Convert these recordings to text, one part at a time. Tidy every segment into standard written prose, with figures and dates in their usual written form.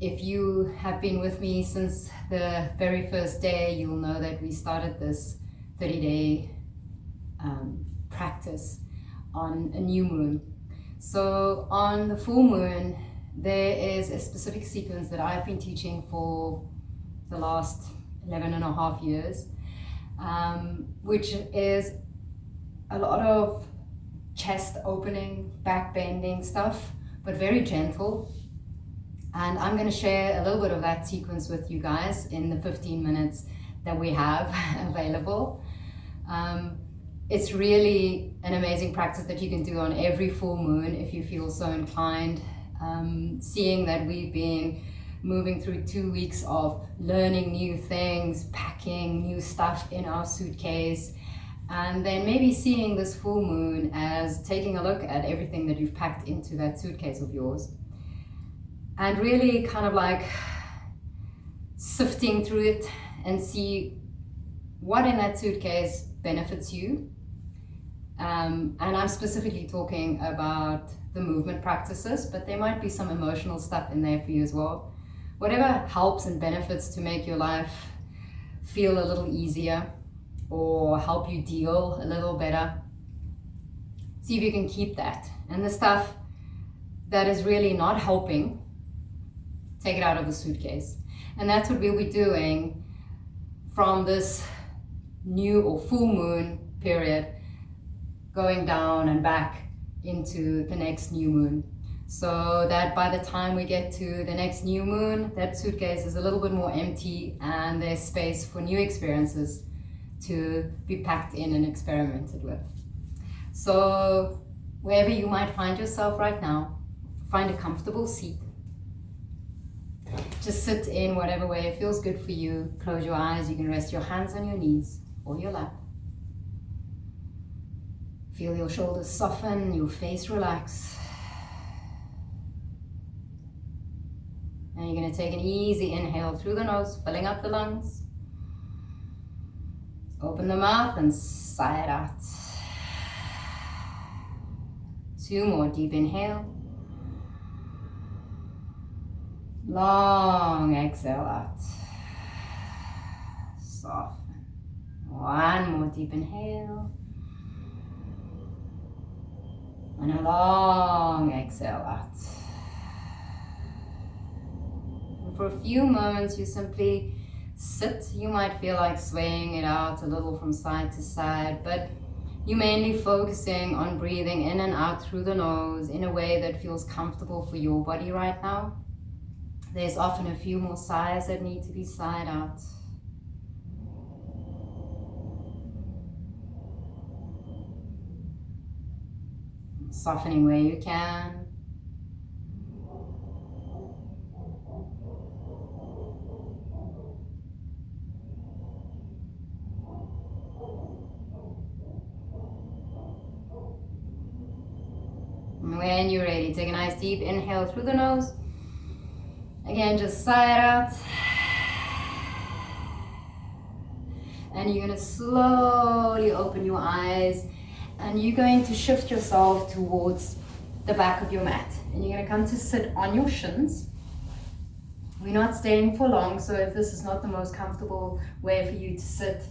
If you have been with me since the very first day, you'll know that we started this 30-day practice on a new moon. So on the full moon, there is a specific sequence that I've been teaching for the last 11 and a half years, which is a lot of chest opening, back bending stuff, but very gentle. And I'm going to share a little bit of that sequence with you guys in the 15 minutes that we have available. It's really an amazing practice that you can do on every full moon if you feel so inclined. Seeing that we've been moving through 2 weeks of learning new things, packing new stuff in our suitcase, and then maybe seeing this full moon as taking a look at everything that you've packed into that suitcase of yours. And really kind of like sifting through it and see what in that suitcase benefits you. And I'm specifically talking about the movement practices, but there might be some emotional stuff in there for you as well. Whatever helps and benefits to make your life feel a little easier or help you deal a little better. See if you can keep that. And the stuff that is really not helping, take it out of the suitcase. And that's what we'll be doing from this new or full moon period, going down and back into the next new moon. So that by the time we get to the next new moon, that suitcase is a little bit more empty and there's space for new experiences to be packed in and experimented with. So wherever you might find yourself right now, find a comfortable seat. Just sit in whatever way it feels good for you. Close your eyes. You can rest your hands on your knees or your lap. Feel your shoulders soften, your face relax. And you're going to take an easy inhale through the nose, filling up the lungs. Open the mouth and sigh it out. 2 more deep inhale. Long exhale out. Soften. 1 more deep inhale. And a long exhale out. And for a few moments, you simply sit. You might feel like swaying it out a little from side to side, but you're mainly focusing on breathing in and out through the nose in a way that feels comfortable for your body right now. There's often a few more sighs that need to be sighed out. Softening where you can. And when you're ready, take a nice deep inhale through the nose. Again, just sigh it out. And you're going to slowly open your eyes and you're going to shift yourself towards the back of your mat. And you're going to come to sit on your shins. We're not staying for long, so if this is not the most comfortable way for you to sit,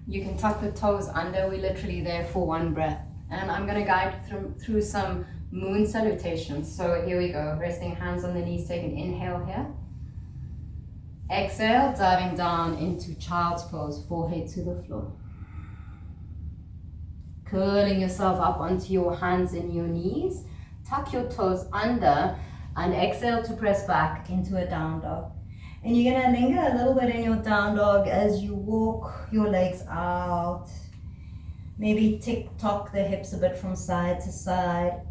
you can tuck the toes under. We're literally there for 1 breath. And I'm going to guide through some moon salutations. So here we go. Resting hands on the knees, take an inhale here. Exhale, diving down into child's pose, forehead to the floor. Curling yourself up onto your hands and your knees. Tuck your toes under and exhale to press back into a down dog. And you're going to linger a little bit in your down dog as you walk your legs out. Maybe tick-tock the hips a bit from side to side.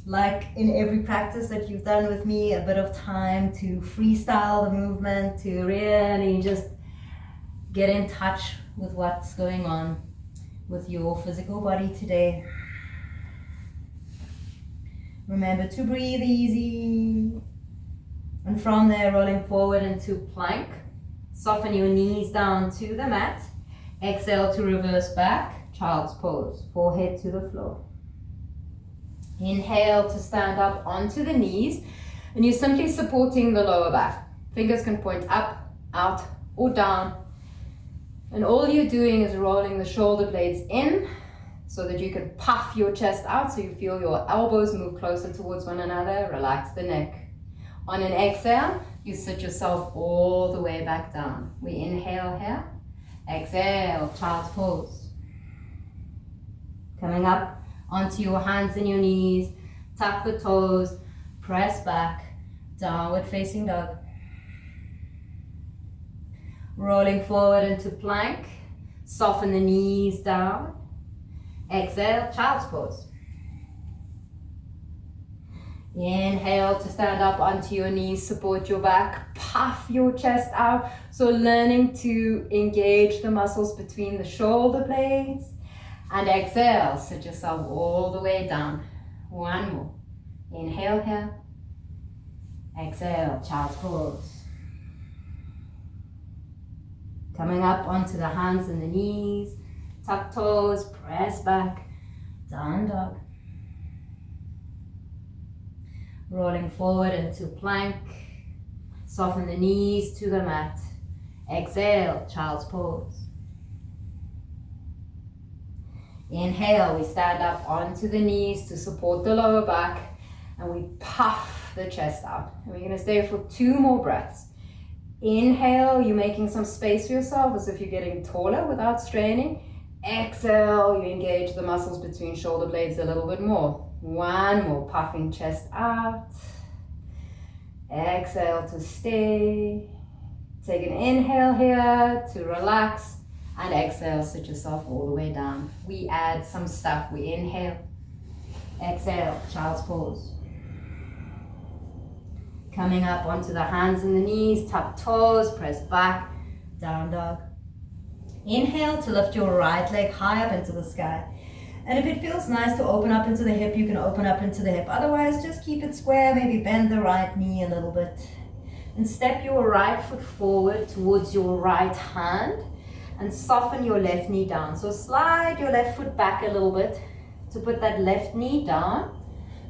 Like in every practice that you've done with me, a bit of time to freestyle the movement, to really just get in touch with what's going on with your physical body today. Remember to breathe easy. And from there, rolling forward into plank. Soften your knees down to the mat. Exhale to reverse back, child's pose, forehead to the floor. Inhale to stand up onto the knees. And you're simply supporting the lower back. Fingers can point up, out, or down. And all you're doing is rolling the shoulder blades in so that you can puff your chest out so you feel your elbows move closer towards one another. Relax the neck. On an exhale, you sit yourself all the way back down. We inhale here. Exhale, child's pose. Coming up onto your hands and your knees. Tuck the toes. Press back. Downward facing dog. Rolling forward into plank. Soften the knees down. Exhale, child's pose. Inhale to stand up onto your knees, support your back, puff your chest out. So learning to engage the muscles between the shoulder blades. And exhale, sit yourself all the way down. One more. Inhale here. Exhale, child's pose. Coming up onto the hands and the knees. Tuck toes, press back, down dog. Rolling forward into plank. Soften the knees to the mat. Exhale, child's pose. Inhale, we stand up onto the knees to support the lower back and we puff the chest out. And we're going to stay for 2 more breaths. Inhale, you're making some space for yourself as if you're getting taller without straining. Exhale, you engage the muscles between shoulder blades a little bit more. 1 more, puffing chest out. Exhale to stay. Take an inhale here to relax. And exhale, sit yourself all the way down. We add some stuff. We inhale. Exhale, child's pose. Coming up onto the hands and the knees, tuck toes, press back, down dog. Inhale to lift your right leg high up into the sky. And if it feels nice to open up into the hip, you can open up into the hip. Otherwise, just keep it square, maybe bend the right knee a little bit. And step your right foot forward towards your right hand and soften your left knee down. So slide your left foot back a little bit to put that left knee down.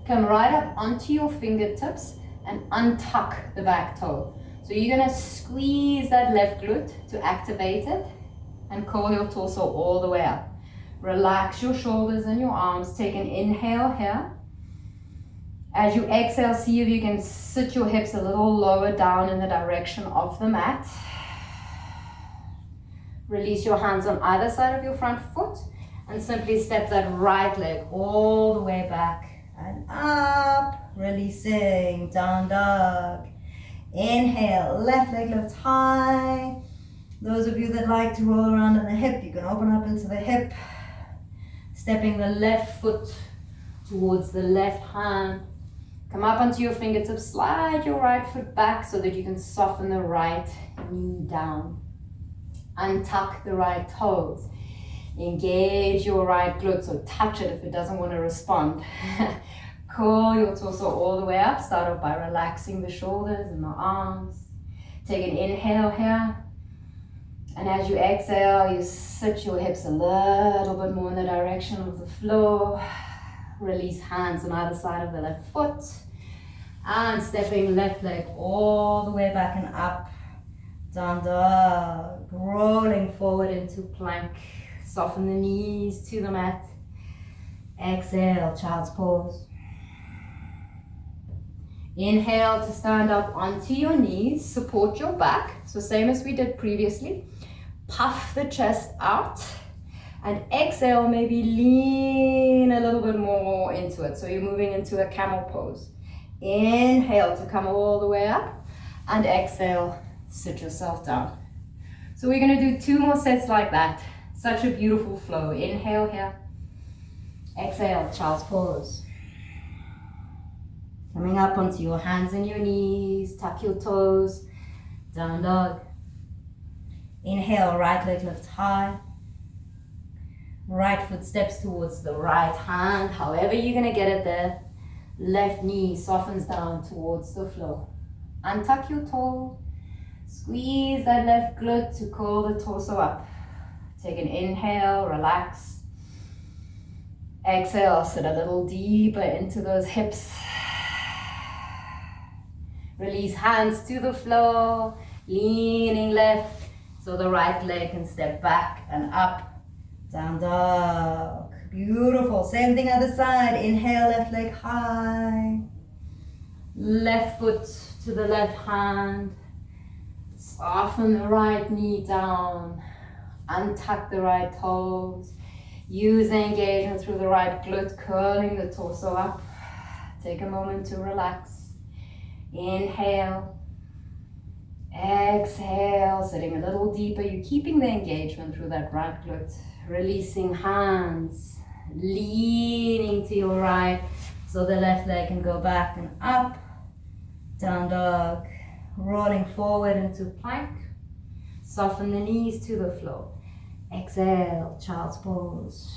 Come right up onto your fingertips and untuck the back toe. So you're gonna squeeze that left glute to activate it and curl your torso all the way up. Relax your shoulders and your arms. Take an inhale here. As you exhale, see if you can sit your hips a little lower down in the direction of the mat. Release your hands on either side of your front foot and simply step that right leg all the way back and up. Releasing, down dog. Inhale, left leg lifts high. Those of you that like to roll around in the hip, you can open up into the hip. Stepping the left foot towards the left hand. Come up onto your fingertips, slide your right foot back so that you can soften the right knee down. Untuck the right toes. Engage your right glute, so touch it if it doesn't want to respond. Curl your torso all the way up. Start off by relaxing the shoulders and the arms. Take an inhale here. And as you exhale, you sit your hips a little bit more in the direction of the floor. Release hands on either side of the left foot. And stepping left leg all the way back and up. Down dog. Rolling forward into plank. Soften the knees to the mat. Exhale, child's pose. Inhale to stand up onto your knees. Support your back. So same as we did previously. Puff the chest out. And exhale, maybe lean a little bit more into it. So you're moving into a camel pose. Inhale to come all the way up. And exhale, sit yourself down. So we're going to do 2 more sets like that. Such a beautiful flow. Inhale here. Exhale, child's pose. Coming up onto your hands and your knees. Tuck your toes. Down dog. Inhale, right leg lifts high. Right foot steps towards the right hand. However you're going to get it there. Left knee softens down towards the floor. Untuck your toe. Squeeze that left glute to curl the torso up. Take an inhale, relax. Exhale, sit a little deeper into those hips. Release hands to the floor, leaning left so the right leg can step back and up, down dog. Beautiful. Same thing other side. Inhale, left leg high. Left foot to the left hand. Soften the right knee down. Untuck the right toes. Use the engagement through the right glute, curling the torso up. Take a moment to relax. Inhale. Exhale, sitting a little deeper. You're keeping the engagement through that right glute. Releasing hands. Leaning to your right so the left leg can go back and up. Down dog. Rolling forward into plank. Soften the knees to the floor. Exhale, child's pose.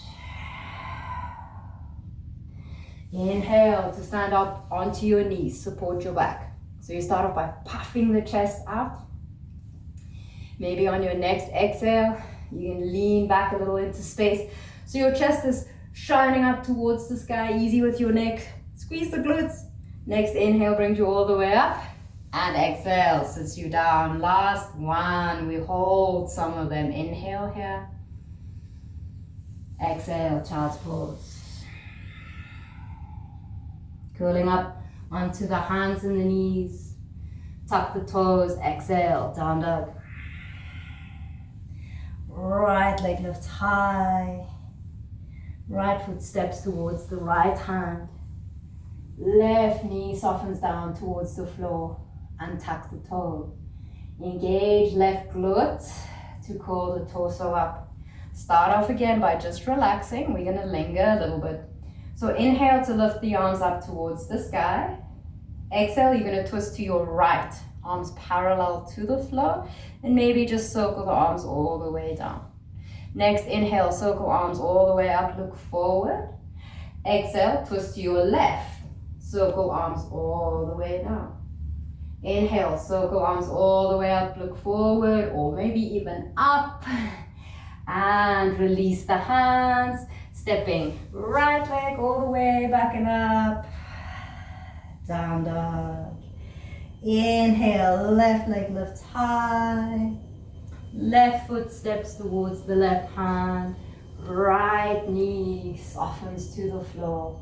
Inhale to stand up onto your knees, support your back. So you start off by puffing the chest out. Maybe on your next exhale, you can lean back a little into space. So your chest is shining up towards the sky, easy with your neck. Squeeze the glutes. Next inhale brings you all the way up. And exhale, sits you down. Last one, we hold some of them. Inhale here. Exhale, child's pose. Curling up onto the hands and the knees. Tuck the toes, exhale, down dog. Right leg lifts high. Right foot steps towards the right hand. Left knee softens down towards the floor. Untuck the toe. Engage left glute to curl the torso up. Start off again by just relaxing. We're going to linger a little bit. So inhale to lift the arms up towards the sky. Exhale, you're going to twist to your right. Arms parallel to the floor. And maybe just circle the arms all the way down. Next, inhale, circle arms all the way up, look forward. Exhale, twist to your left. Circle arms all the way down. Inhale, circle arms all the way up, look forward, or maybe even up. And release the hands, stepping right leg all the way back and up. Down dog. Inhale, left leg lifts high. Left foot steps towards the left hand. Right knee softens to the floor.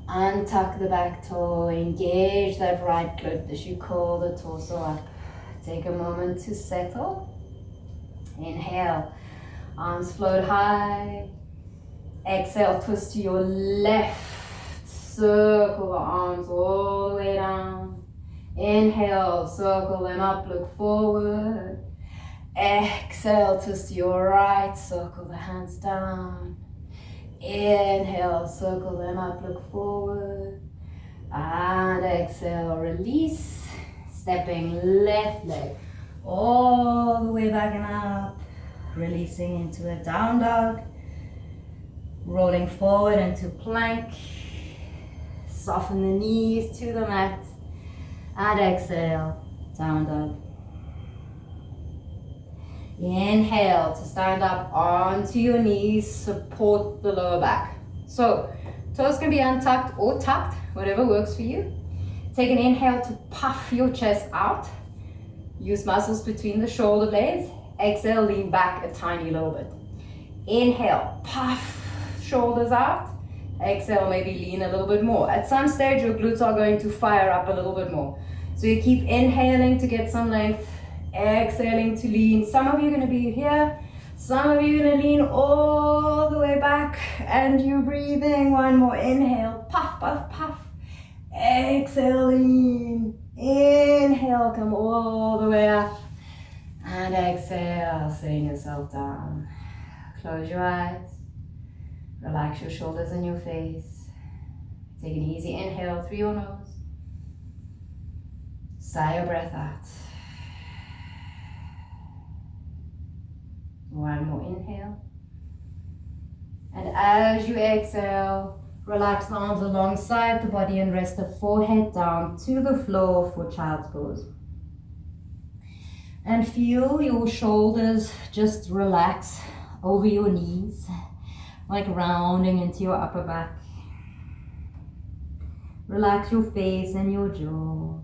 Untuck the back toe, engage that right glute as you curl the torso up. Take a moment to settle. Inhale, arms float high. Exhale, twist to your left. Circle the arms all the way down. Inhale, circle them up, look forward. Exhale, twist to your right, circle the hands down. Inhale, circle them up, look forward. And exhale, release. Stepping left leg all the way back and up. Releasing into a down dog. Rolling forward into plank. Soften the knees to the mat. And exhale, down dog. Inhale to stand up onto your knees, support the lower back. So toes can be untucked or tucked, whatever works for you. Take an inhale to puff your chest out. Use muscles between the shoulder blades. Exhale, lean back a tiny little bit. Inhale, puff, shoulders out. Exhale, maybe lean a little bit more. At some stage, your glutes are going to fire up a little bit more. So you keep inhaling to get some length. Exhaling to lean. Some of you are going to be here. Some of you are going to lean all the way back. And you're breathing. One more. Inhale. Puff, puff, puff. Exhale, lean. Inhale, come all the way up. And exhale, sitting yourself down. Close your eyes. Relax your shoulders and your face. Take an easy inhale through your nose. Sigh your breath out. One more inhale. And as you exhale, relax the arms alongside the body and rest the forehead down to the floor for child's pose. And feel your shoulders just relax over your knees, like rounding into your upper back. Relax your face and your jaw.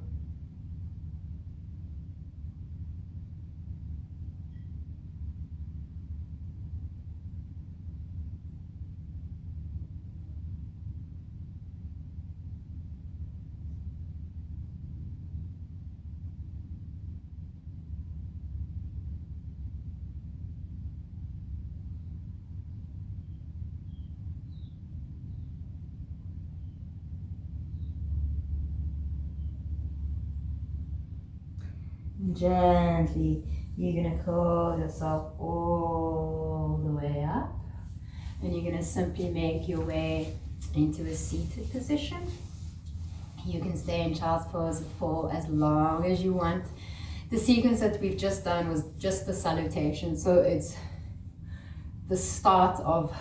Gently, you're going to curl yourself all the way up. And you're going to simply make your way into a seated position. You can stay in child's pose for as long as you want. The sequence that we've just done was just the salutation, so it's the start of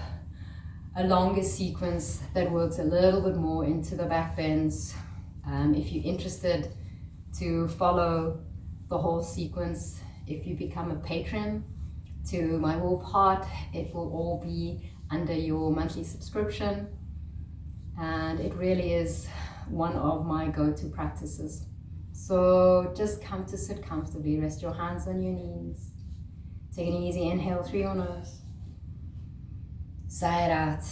a longer sequence that works a little bit more into the back bends. If you're interested to follow the whole sequence, if you become a patron to my Wolf Heart, it will all be under your monthly subscription, and it really is one of my go-to practices. So just come to sit comfortably, rest your hands on your knees, take an easy inhale through your nose, sigh it out,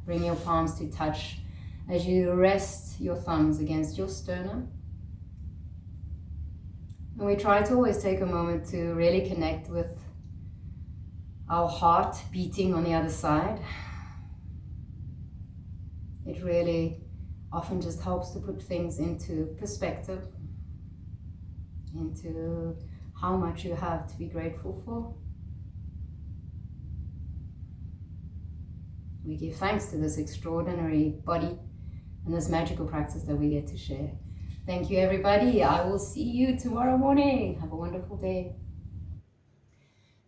bring your palms to touch as you rest your thumbs against your sternum. And we try to always take a moment to really connect with our heart beating on the other side. It really often just helps to put things into perspective, into how much you have to be grateful for. We give thanks to this extraordinary body and this magical practice that we get to share. Thank you, everybody. I will see you tomorrow morning. Have a wonderful day.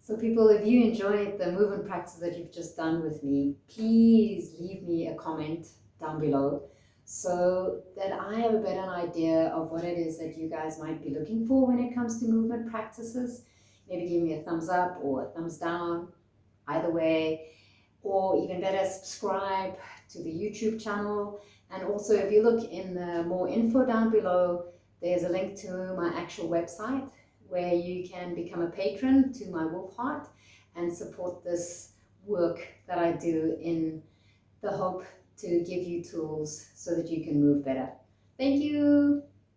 So people, if you enjoyed the movement practice that you've just done with me, please leave me a comment down below so that I have a better idea of what it is that you guys might be looking for when it comes to movement practices. Maybe give me a thumbs up or a thumbs down, either way, or even better, subscribe to the YouTube channel. And also, if you look in the more info down below, there's a link to my actual website where you can become a patron to my Wolf Heart and support this work that I do in the hope to give you tools so that you can move better. Thank you.